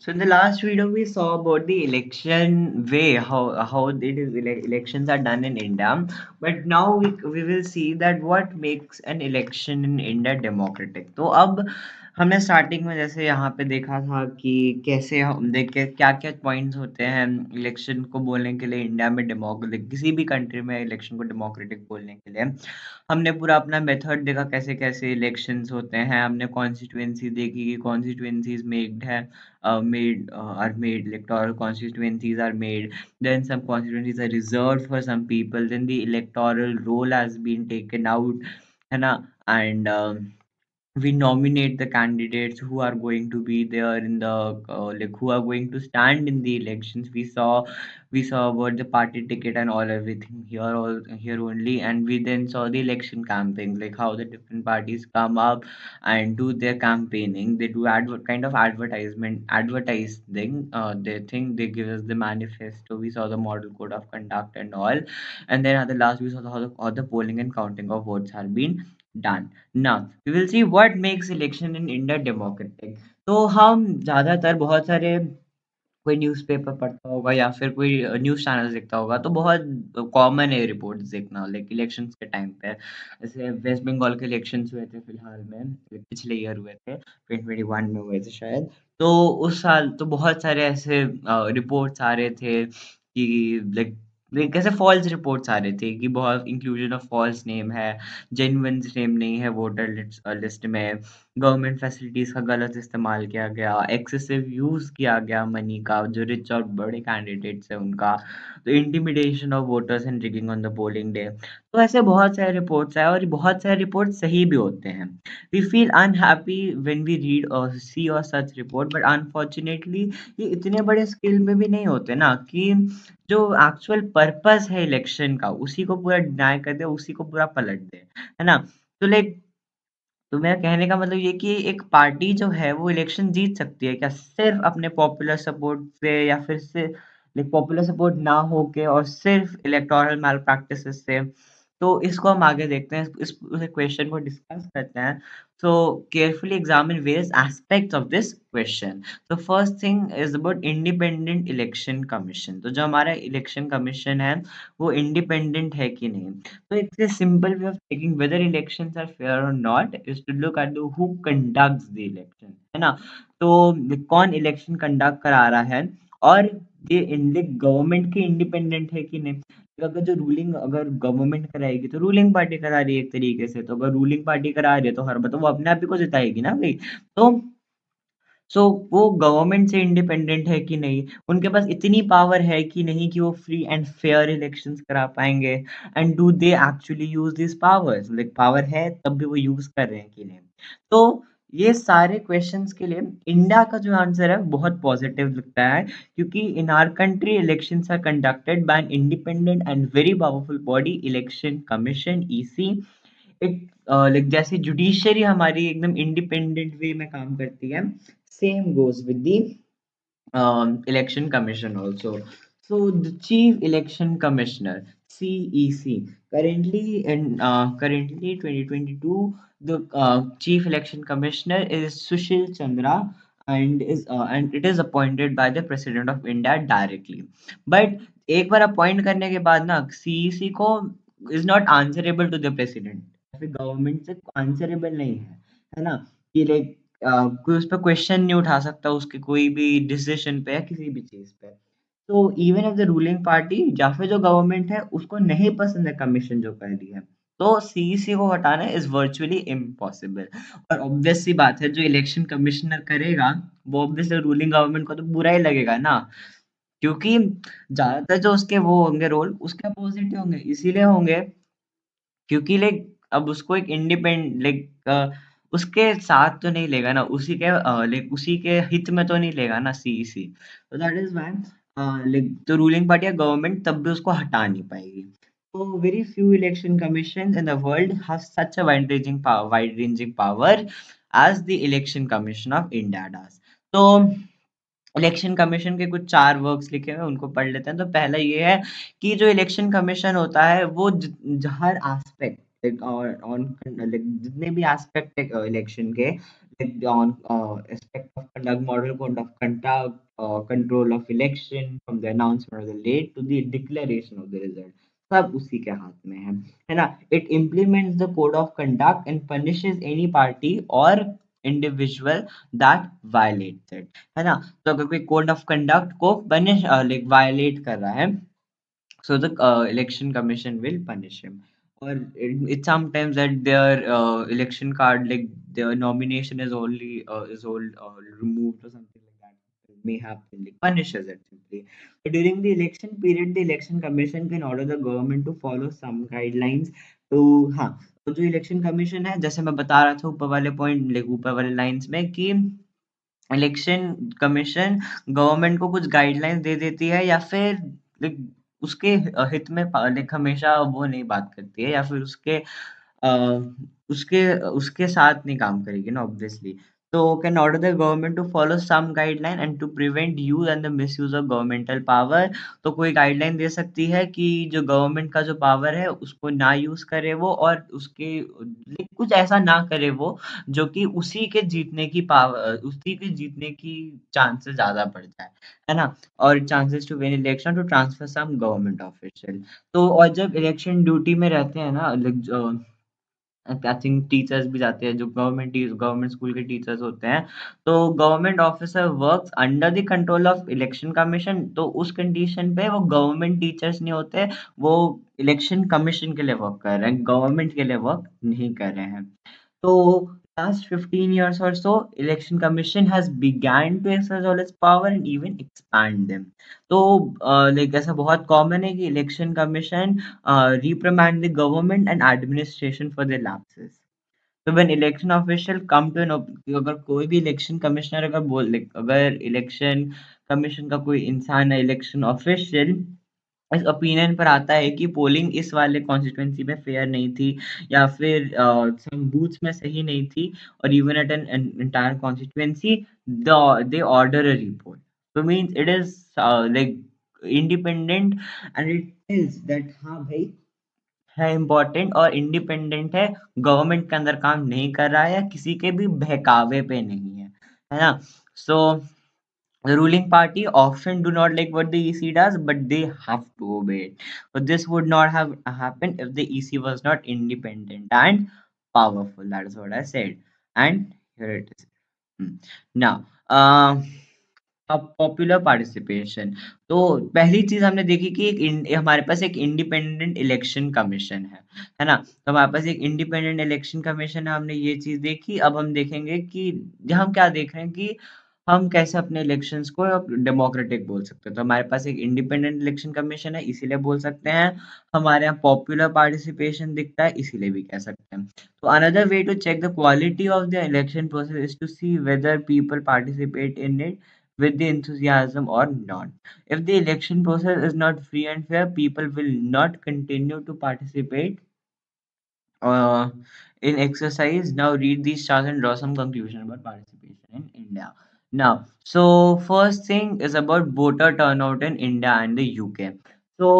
So in the last video, we saw about the election way, how it is elections are done in India. But now we will see that what makes an election in India democratic. तो अब हमने starting में जैसे यहाँ पे देखा था कि कैसे हम देखे क्या क्या पॉइंट्स होते हैं इलेक्शन को बोलने के लिए इंडिया में डेमोक्रेटिक किसी भी कंट्री में इलेक्शन को डेमोक्रेटिक बोलने के लिए हमने पूरा अपना मेथड देखा कैसे कैसे इलेक्शंस होते हैं हमने कॉन्स्टिट्यूएंसी देखी कि कॉन्स्टिट्यूएंसीज मेड है are made, electoral constituencies are made, then some constituencies are reserved for some people, then the electoral roll has been taken out, है ना? And we nominate the candidates who are going to be there in the like who are going to stand in the elections. We saw about the party ticket and all everything here only, and we then saw the election campaign, like how the different parties come up and do their campaigning. They do kind of advertising. They think they give us the manifesto. We saw the model code of conduct and all, and then at the last we saw how the polling and counting of votes have been done. Now we will see what makes election in India democratic. तो हम ज़्यादातर बहुत सारे कोई newspaper पढ़ता होगा या फिर कोई न्यूज़ चैनल्स देखता होगा तो बहुत कॉमन है रिपोर्ट्स देखना लाइक इलेक्शंस के टाइम पे। जैसे वेस्ट बंगाल के इलेक्शंस हुए थे फिलहाल में, पिछले ईयर हुए थे, 2021 में हुए थे शायद। तो उस साल तो बहुत सारे ऐसे रिपोर्ट्स आ रहे थे कि लाइक लाइक कैसे फॉल्स रिपोर्ट्स आ रहे थे कि बहुत इंक्लूजन ऑफ फॉल्स नेम है, जेन्युइन नेम नहीं है वोटर लिस्ट में, गवर्नमेंट फैसिलिटीज़ का गलत इस्तेमाल किया गया, एक्सेसिव यूज़ किया गया मनी का, जो रिच और बड़े कैंडिडेट्स हैं उनका, तो intimidation of voters and rigging on the polling day. तो ऐसे बहुत सारे रिपोर्ट्स आए और बहुत सारे रिपोर्ट्स सही भी होते हैं। We feel unhappy when we read और सी और सच रिपोर्ट, बट अनफॉर्चुनेटली ये इतने बड़े स्केल में भी नहीं होते ना कि जो एक्चुअल पर्पस है इलेक्शन का उसी को पूरा डिनाई कर दे, उसी को पूरा पलट दे, है ना? तो लाइक तो मेरा कहने का मतलब ये कि एक पार्टी जो है वो इलेक्शन जीत सकती है क्या सिर्फ अपने पॉपुलर सपोर्ट से या फिर से लाइक पॉपुलर सपोर्ट ना होके और सिर्फ इलेक्टोरल मैल प्रैक्टिसेस से। तो इसको हम आगे देखते हैं, इस क्वेश्चन को डिस्कस करते हैं। So carefully examine various aspects of this question. तो first thing is about independent election commission. तो जो हमारा इलेक्शन कमीशन है वो इंडिपेंडेंट है कि नहीं। So it's a simple way of checking whether elections are fair or not is to look at the who conducts the election, है ना? तो कौन इलेक्शन कंडक्ट करा रहा है और ये इंडिक गवर्नमेंट की इंडिपेंडेंट है कि नहीं। तो अगर गवर्नमेंट कराएगी तो रूलिंग पार्टी करा रही है एक तरीके से, तो अगर रूलिंग पार्टी करा रही है तो हर मतलब वो अपने आप ही को जिताएगी ना भाई। तो सो वो गवर्नमेंट से इंडिपेंडेंट है कि नहीं, उनके पास इतनी पावर है कि नहीं कि वो फ्री एंड फेयर इलेक्शंस करा पाएँगे, and do they actually use this powers, like power है तब भी वो यूज़ कर रहे हैं कि नहीं। तो ये सारे क्वेश्चंस के लिए इंडिया का जो आंसर है बहुत पॉजिटिव लगता है, क्योंकि in our country elections are conducted by an independent and very powerful body, election commission, EC. It like जैसे जुडिशरी हमारी एकदम इंडिपेंडेंट वे में काम करती है, same goes with the election commission also. So the chief election commissioner, CEC, currently 2022, the chief election commissioner is Sushil Chandra, and it is appointed by the president of India directly. But एक बार appoint करने के बाद ना CEC को is not answerable to the president, फिर government से answerable नहीं है ना? कि लाइक कोई उस पे क्वेश्चन नहीं उठा सकता उसके कोई भी डिसीजन पे या किसी भी चीज़ पे। तो even if the ruling party या फिर जो गवर्नमेंट है उसको नहीं पसंद है कमीशन जो कर रही है, तो सीईसी को हटाना इज़ वर्चुअली इम्पॉसिबल। और ऑब्वियस सी बात है जो इलेक्शन कमिश्नर करेगा वो ऑब्वियसली रूलिंग गवर्नमेंट को तो बुरा ही लगेगा ना, क्योंकि ज़्यादातर जो उसके वो होंगे रोल उसके अपोज़िट ही होंगे। इसीलिए होंगे क्योंकि लाइक अब उसको एक उसके साथ तो नहीं लेगा ना, उसी के हित में तो नहीं लेगा ना सीईसी। तो दैट इज़ व्हाई लाइक तो रूलिंग पार्टी या गवर्नमेंट तब भी उसको हटा नहीं पाएगी। तो very few election commissions in the world have such a wide ranging power as the election commission of India does. तो इलेक्शन कमीशन के कुछ 4 वर्क्स लिखे हुए हैं, उनको पढ़ लेते हैं। तो पहला ये है कि जो इलेक्शन कमीशन होता है वो हर एस्पेक्ट लाइक और ऑन लाइक जितने भी एस्पेक्ट है इलेक्शन के, on aspect of conduct, model code of conduct, control of election from the announcement of the date to the declaration of the result. सब उसी के हाथ में है ना? It implements the code of conduct and punishes any party or individual that violates it, है ना? तो अगर कोई कोड ऑफ कंडक्ट को पनिश लाइक वायलेट कर रहा है, so the election commission will punish him. Or it sometimes that their election card, like their nomination is only is all removed or something like that. It may happen, like punishes it simply. But during the election period, the election commission can order the government to follow some guidelines. तो हाँ, तो जो election commission है, जैसे मैं बता रहा था ऊपर वाले पॉइंट, लाइक ऊपर वाले लाइंस में, कि इलेक्शन कमीशन गवर्नमेंट को कुछ गाइडलाइंस दे देती है, या फिर लाइक उसके हित में लाइक हमेशा वो नहीं बात करती है, या फिर अ, उसके उसके साथ नहीं काम करेगी ना ऑब्वियसली। तो can order the government to follow some guideline and to prevent use and the misuse of governmental power. तो कोई गाइडलाइन दे सकती है कि जो गवर्नमेंट का जो पावर है उसको ना यूज करे वो, और उसके कुछ ऐसा ना करे वो जो कि उसी के जीतने की पावर, उसी के जीतने की चांसेस ज्यादा बढ़ जाए, है ना? और chances to win election to transfer some government official. तो और जब इलेक्शन ड्यूटी में रहते हैं ना, लाइक आई थिंक टीचर्स भी जाते हैं, जो गवर्नमेंट स्कूल के टीचर्स होते हैं, तो government officer works under the control of election commission. तो उस कंडीशन पे वो गवर्नमेंट टीचर्स नहीं होते, वो इलेक्शन कमीशन के लिए वर्क कर रहे हैं, गवर्नमेंट के लिए वर्क नहीं कर रहे हैं। So, last 15 years or so, Election Commission has began to exercise all its power and even expand them. तो लाइक ऐसा बहुत कॉमन है कि election commission reprimand the government and administration for their lapses. So when election official come to अगर कोई भी election commissioner अगर अगर इलेक्शन कमीशन का कोई इंसान है, इलेक्शन ऑफिशियल, इस ओपिनियन पर आता है कि पोलिंग इस वाले कॉन्स्टिट्यूएंसी में फेयर नहीं थी, या फिर सम बूथ्स में सही नहीं थी, और even at an entire constituency they order a report. तो means it is like independent, and it tells that हाँ भाई है इम्पोर्टेंट और इंडिपेंडेंट है, गवर्नमेंट के अंदर काम नहीं कर रहा है, या किसी के भी बहकावे पे नहीं है ना? सो the ruling party often do not like what the EC does, but they have to obey it. But this would not have happened if the EC was not independent and powerful. That is what I said. And here it is. Now, अब popular participation. तो पहली चीज हमने देखी कि हमारे पास एक independent election commission है ना? तो हमारे पास एक इंडिपेंडेंट इलेक्शन कमीशन है, हमने ये चीज देखी। अब हम देखेंगे कि हम क्या देख रहे हैं कि हम कैसे अपने इलेक्शंस को डेमोक्रेटिक बोल सकते हैं। तो हमारे पास एक इंडिपेंडेंट इलेक्शन कमीशन है, इसीलिए बोल सकते हैं। हमारे यहाँ पॉपुलर पार्टिसिपेशन दिखता है, इसीलिए भी कह सकते हैं। तो another way to check the quality of the election process is to see whether people participate in it with the enthusiasm or not. If the election process is not free and fair, people will not continue to participate uh, in exercise. Now read these charts and draw some conclusion about participation in India. Now, so first thing is about voter turnout in India and the UK. So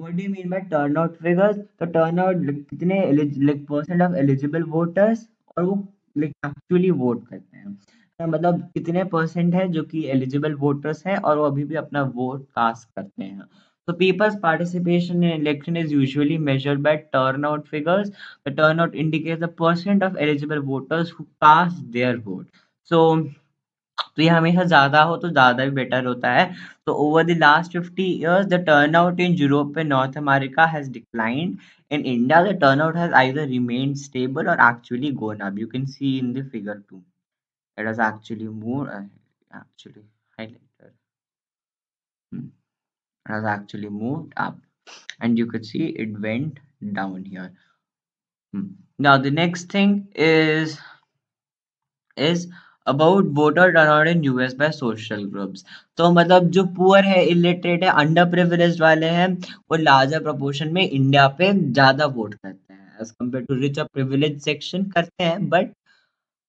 what do you mean by turnout figures? The turnout कितने like percent of eligible voters, और वो like actually vote करते हैं, मतलब कितने percent है जो कि एलिजिबल वोटर्स हैं और वो अभी भी अपना वोट कास्ट करते हैं। So people's participation in election is usually measured by turnout figures. The turnout indicates the percent of eligible voters who cast their vote. So तो ये हमेशा ज़्यादा हो तो ज़्यादा भी बेटर होता है। तो over the last 50 years, the turnout in Europe and North America has declined. In India, the turnout has either remained stable or actually gone up. You can see in the figure 2. It has actually moved, actually highlighted. It has actually moved up, and you could see it went down here. Now the next thing is about voter turnout in US by social groups. तो मतलब जो poor है, illiterate है, under privileged वाले हैं, वो larger proportion में India पे ज्यादा वोट करते हैं एज कम्पेयर टू रिच और प्रिविलेज सेक्शन करते हैं, बट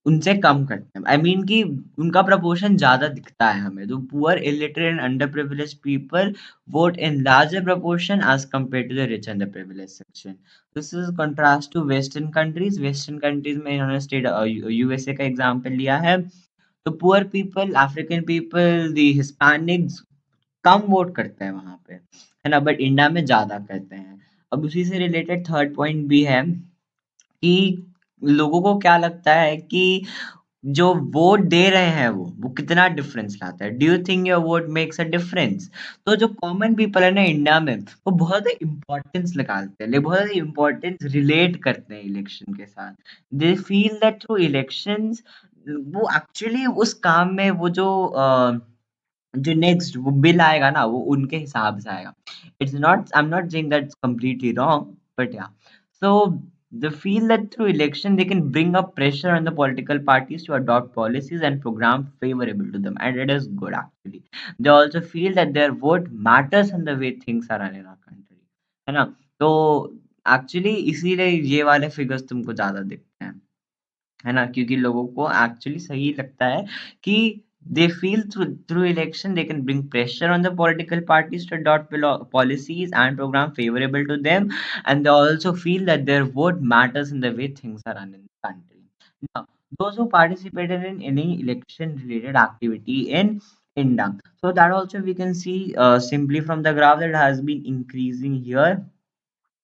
उनसे कम करते हैं। आई मीन कि उनका प्रपोर्शन ज़्यादा दिखता है हमें। तो poor, illiterate and under privileged people vote in larger proportion as compared to the rich and the privileged section. This is contrast to western countries. Western countries में इन्होंने स्टेट यूएसए का एग्जांपल लिया है। तो पुअर पीपल, अफ्रीकन पीपल, दी Hispanics कम vote करते हैं वहां पे, है ना, बट इंडिया में ज्यादा करते हैं। अब उसी से रिलेटेड थर्ड पॉइंट भी है कि लोगों को क्या लगता है कि जो वोट दे रहे हैं वो कितना डिफरेंस लाता है। Do you think your vote makes a difference? तो जो कॉमन पीपल है ना इंडिया में, वो बहुत ज्यादा इंपॉर्टेंस निकालते हैं, बहुत ज्यादा इंपॉर्टेंस रिलेट करते हैं इलेक्शन के साथ। They feel that through elections वो एक्चुअली उस काम में वो जो नेक्स्ट वो बिल आएगा ना वो उनके हिसाब से आएगा। It's not, I am not saying that's completely wrong, but या, so they feel that through election they can bring up pressure on the political parties to adopt policies and program favorable to them, and it is good actually. They also feel that their vote matters in the way things are run in our country, है ना। तो actually इसीलिए ये वाले figures तुमको ज्यादा दिखते हैं, है ना, क्योंकि लोगों को एक्चुअली सही लगता है कि they feel through election they can bring pressure on the political parties to adopt policies and program favorable to them, and they also feel that their vote matters in the way things are run in the country. Now, those who participated in any election related activity in India, so that also we can see simply from the graph that has been increasing here.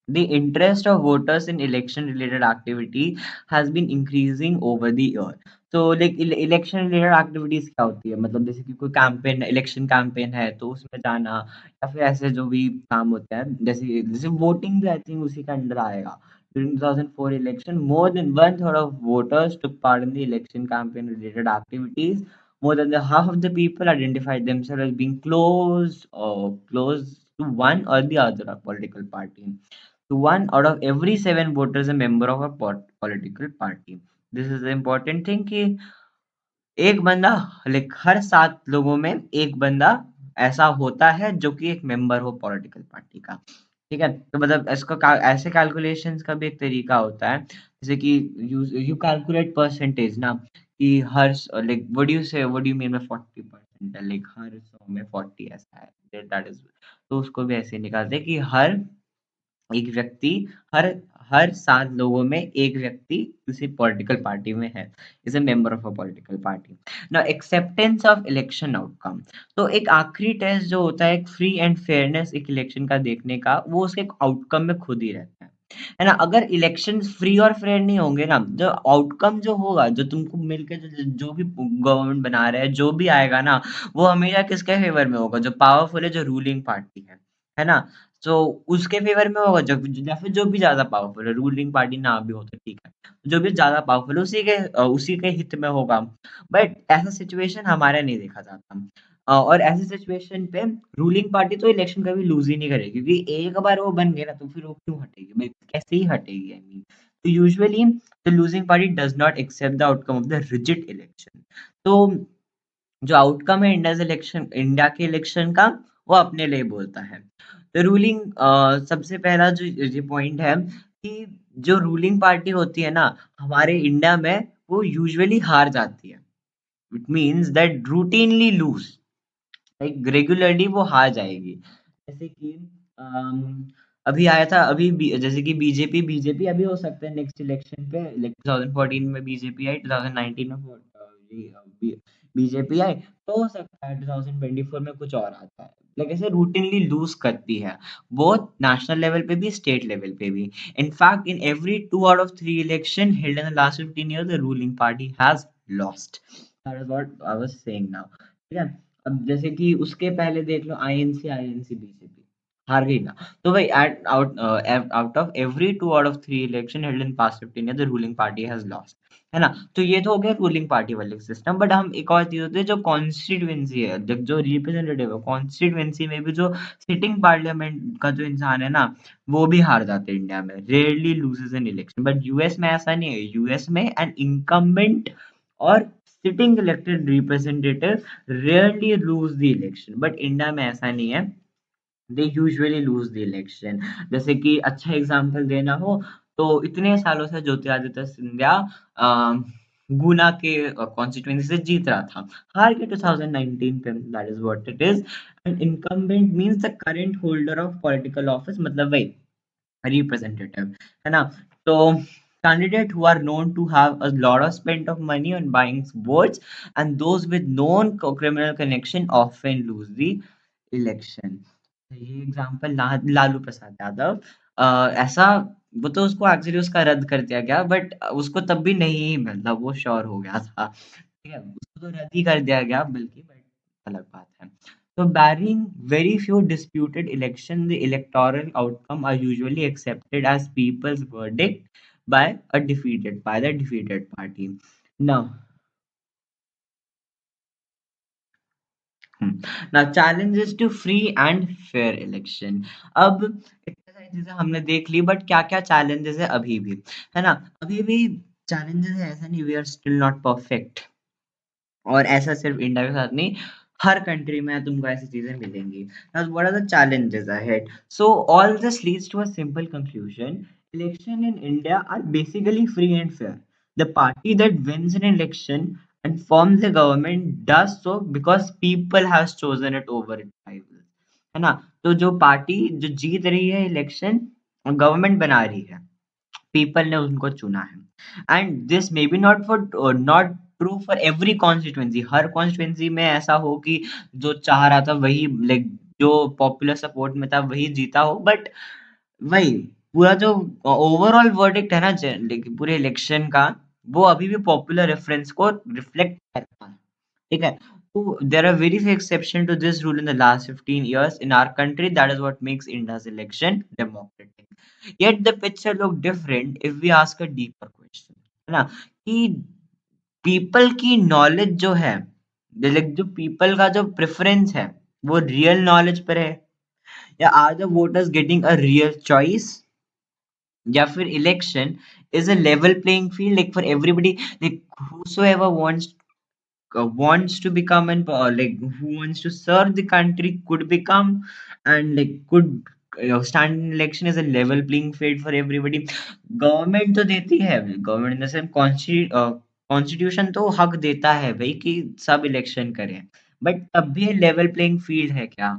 The interest of voters in election related activity has been increasing over the year. तो like election related activities क्या होती है, मतलब जैसे कि कोई campaign, election campaign है तो उसमें जाना, या फिर ऐसे जो भी काम होता है, जैसे जैसे वोटिंग भी आई थिंक उसी के अंडर आएगा। During 2004 election, more than one third of voters took part in the election campaign related activities. More than the half of the people identified themselves as being close to one or the other political party. So one out of every seven voters a member of a political party. This is the important thing कि एक बंदा, like हर 7 लोगों में एक बंदा ऐसा होता है जो कि एक मेंबर हो पॉलिटिकल पार्टी का। ठीक है? तो मतलब इसको ऐसे कैलकुलेशंस का भी एक तरीका होता है। जैसे कि यू यू कैलकुलेट परसेंटेज ना, कि हर like what do you mean by 40%, like हर 100 में 40 ऐसा है। दैट इज, तो उसको भी ऐसे निकालते हैं कि हर एक व्यक्ति, हर हर 7 लोगों में एक व्यक्ति किसी पॉलिटिकल पार्टी में है, is a member of a political party. Now acceptance of election outcome. तो एक आखिरी टेस्ट जो होता है एक फ्री एंड फेयरनेस एक इलेक्शन का देखने का, वो उसके आउटकम में खुद ही रहता है ना। अगर इलेक्शन फ्री और फेयर नहीं होंगे ना, जो आउटकम जो होगा, जो तुमको मिलके जो भी गवर्नमेंट बना रहे हैं, जो भी आएगा ना, वो हमेशा किसके फेवर में होगा, जो पावरफुल है, जो रूलिंग पार्टी है ना। तो उसके फेवर में होगा, जब या फिर जो भी ज्यादा पावरफुल है, रूलिंग पार्टी ना भी हो तो ठीक है, जो भी ज्यादा पावरफुल है उसी के हित में होगा। बट ऐसा सिचुएशन हमारे नहीं देखा जाता। और ऐसी सिचुएशन पे रूलिंग पार्टी तो इलेक्शन कभी लूज ही नहीं करेगी, क्योंकि एक बार वो बन गई ना तो फिर वो क्यों हटेगी भाई, कैसे ही हटेगी, आई मीन। तो usually the losing party does not accept the outcome of the rigid election. तो जो आउटकम है इंडिया के इलेक्शन का, वो अपने लिए बोलता है। तो रूलिंग, सबसे पहला जो ये पॉइंट है कि जो रूलिंग पार्टी होती है ना हमारे इंडिया में, वो यूजुअली हार जाती है। It means that routinely lose, like regularly वो हार जाएगी। जैसे कि अभी आया था, जैसे कि बीजेपी अभी हो सकता है नेक्स्ट इलेक्शन पे, लाइक 2014 में बीजेपी आई, 2019 में बीजेपी आई, तो हो सकता है 2024 में कुछ और आता है। लाइक ऐसे रूटीनली लूज करती है, बोथ नेशनल लेवल पे भी, स्टेट लेवल पे भी। In fact, in every 2 out of 3 election held in the last 15 years, the ruling party has lost. That is what I was saying now. ठीक है? अब जैसे कि उसके पहले देख लो, आईएनसी बीजेपी हार गई ना। तो भाई eight out out of every 2 out of 3 election held in past 15 year the ruling party has lost, है ना। तो ये तो हो गया रूलिंग पार्टी वाले सिस्टम। बट हम एक और चीज होती है, जो कॉन्स्टिट्यूएंसी है, जो रिप्रेजेंटेटिव है कॉन्स्टिट्यूएंसी में भी, जो सिटिंग पार्लियामेंट का जो इंसान है ना, वो भी हार जाते हैं इंडिया में, rarely loses in election. But US में ऐसा नहीं है। यूएस में एन इनकम्बेंट और sitting elected representative rarely lose the election, but India में ऐसा नहीं है। They usually lose the election. जैसे कि अच्छा एग्जांपल देना हो, तो इतने सालों से ज्योतिरादित्य सिंधिया गुना के कॉन्स्टिट्यूएंसी से जीत रहा था, हार के 2019 पे, that is what it is. And incumbent means the current holder of political office, मतलब वही representative, है ना? तो candidate who are known to have a lot of spent of money on buying votes, and those with known criminal connection often lose the election। ये example Lalu Prasad Yadav, ऐसा, वो तो उसको एक्चुअली उसका रद्द कर दिया गया, बट उसको तब भी नहीं, मतलब वो श्योर हो गया था, ठीक है, उसको तो रद्द ही कर दिया गया बल्कि, बट अलग बात है। So, barring very few disputed elections, the electoral outcome are usually accepted as people's verdict by the defeated party. Now, hmm, now challenges to free and fair election। अब इतनी सारी चीजें हमने देख ली, बट क्या क्या चैलेंजेस है अभी भी, है ना? अभी भी चैलेंजेस है, ऐसा नहीं, we are still not perfect. और ऐसा सिर्फ इंडिया के साथ नहीं, हर कंट्री में तुमको ऐसी चीजें मिलेंगी। Now, what are the challenges ahead? So, all this leads to a simple conclusion. Election in India are basically free and fair. The party that wins an election and forms a government does so because people has chosen it over its rivals, है ना? तो जो party जो जीत रही है election और government बना रही है, पीपल ने उनको चुना है। And this may be not true for every constituency, her constituency में ऐसा हो कि जो चाह रहा था वही, लाइक जो पॉपुलर सपोर्ट में था वही जीता हो, बट वही पूरा जो ओवरऑल वर्डिक्ट है ना, पूरे इलेक्शन का, वो अभी भी पॉपुलर रेफरेंस को रिफ्लेक्ट करता है, ठीक है? तो there are very few exceptions to this rule in the last 15 years in our country. That is what makes India's election democratic. Yet the picture look different if we ask a deeper question, है ना? कि people की knowledge जो है, like जो people का जो preference है, वो रियल नॉलेज पर है, या are the voters getting a real choice, या फिर election is a level playing field, like for everybody, like whosoever wants to become and like who wants to serve the country could become, and like could stand in election as a level playing field for everybody। Government तो देती है, government in the sense constitution तो हक देता है भाई कि सब इलेक्शन करें, बट तब भी लेवल प्लेइंग फील्ड है क्या?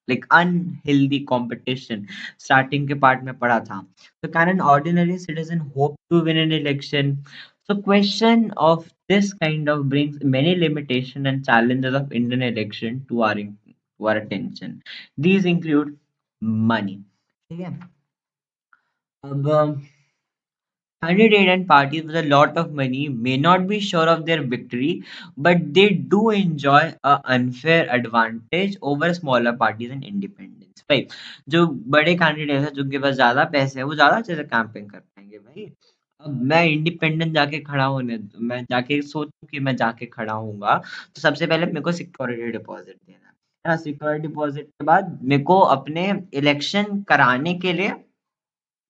लाइक अनहेल्दी कंपटीशन, स्टार्टिंग के पार्ट में पढ़ा था। So can an ordinary citizen hope to win an election? So question of this kind of brings many limitations and challenges of Indian election to our attention. These include money, ठीक है? अब candidate and parties with a lot of money may not be sure of their victory, but they do enjoy a unfair advantage over smaller parties and independents। भाई, जो बड़े candidate हैं, जिनके पास ज्यादा पैसे हैं, वो ज्यादा अच्छे से कैंपेन कर पाएंगे भाई। अब मैं इंडिपेंडेंट जाके खड़ा होने, मैं जाके सोचूं कि मैं जाके खड़ा होऊंगा, तो सबसे पहले मेरे को सिक्योरिटी डिपॉजिट देना है ना? सिक्योरिटी डिपॉजिट के बाद मेरे को अपने इलेक्शन कराने के लिए,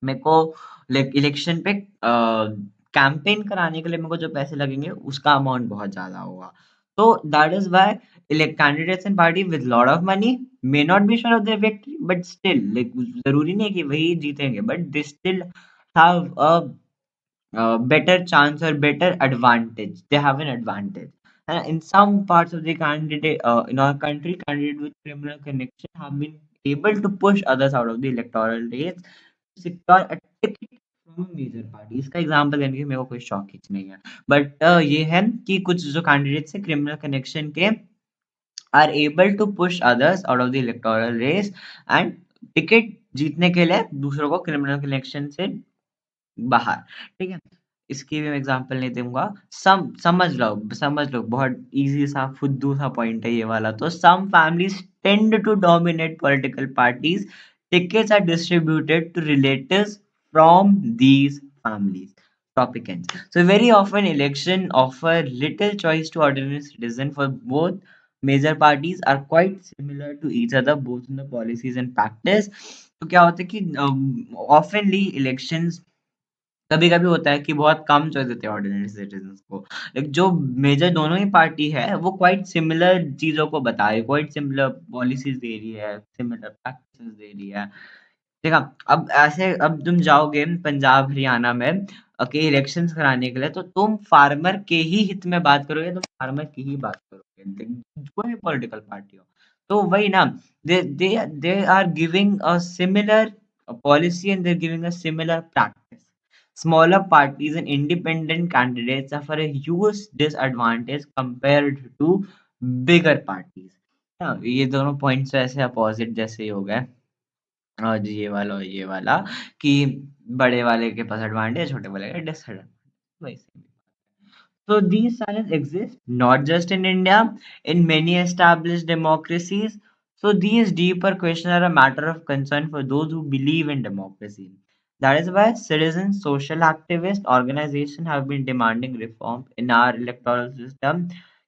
मेरे को लाइक इलेक्शन पे कैंपेन कराने के लिए मेरे को जो पैसे लगेंगे उसका अमाउंट बहुत ज्यादा होगा। तो that is why elect candidates and party with lot of money may not be sure of their victory, but still like जरूरी नहीं है कि वही जीतेंगे, but they still have a better chance or better advantage. They have an advantage. And in some parts of the candidate, in our country, candidates with criminal connection have been able to push others out of the electoral race to secure a ticket from a major party। इसका example देने की मेरे को कोई शौक ही नहीं है, but ये है कि कुछ जो कैंडिडेट्स है क्रिमिनल कनेक्शन के are able to push others out of the electoral race and ticket जीतने के लिए दूसरों को क्रिमिनल कनेक्शन से बाहर, ठीक है? इसकी भी मैं एग्जांपल नहीं दूंगा। समझ लो, बहुत इजी सा फुद्दू सा पॉइंट है ये वाला। तो some families tend to dominate political parties, tickets are distributed to relatives from these families। Topic ends। So very often election offer little choice to ordinary citizen, for both major parties are quite similar to each other both in the policies and practice। तो क्या होता है कि ऑफनली elections, कभी कभी होता है कि बहुत कम चॉइस देते हैं ऑर्डिनरी सिटीजन्स को, लेकिन जो मेजर दोनों ही पार्टी है वो क्वाइट सिमिलर चीजों को बता रही है, क्वाइट सिमिलर पॉलिसीज दे रही है, सिमिलर प्रैक्टिसेस दे रही है। देखा, अब ऐसे अब तुम जाओगे पंजाब हरियाणा में के इलेक्शंस कराने के लिए, तो तुम फार्मर के ही हित में बात करोगे, तुम फार्मर की ही बात करोगे, कोई भी पॉलिटिकल पार्टी हो। तो वही ना, they are giving a similar policy and they giving a similar practice. Smaller parties and independent candidates suffer a huge disadvantage compared to bigger parties। हाँ, ये दोनों पॉइंट्स ऐसे अपोजिट जैसे ही हो गए। जी, ये वाला कि बड़े वाले के पास एडवांटेज, छोटे वाले का डिसएडवांटेज, वैसे। So these silence exist not just in India, in many established democracies. So these deeper questions are a matter of concern for those who believe in democracy. That is why citizens, social activists, organizations have been demanding reform in our electoral system.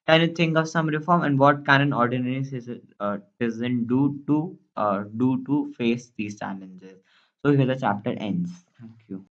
Can you think of some reform, and what can an ordinary citizen do to face these challenges? So here the chapter ends. Thank you.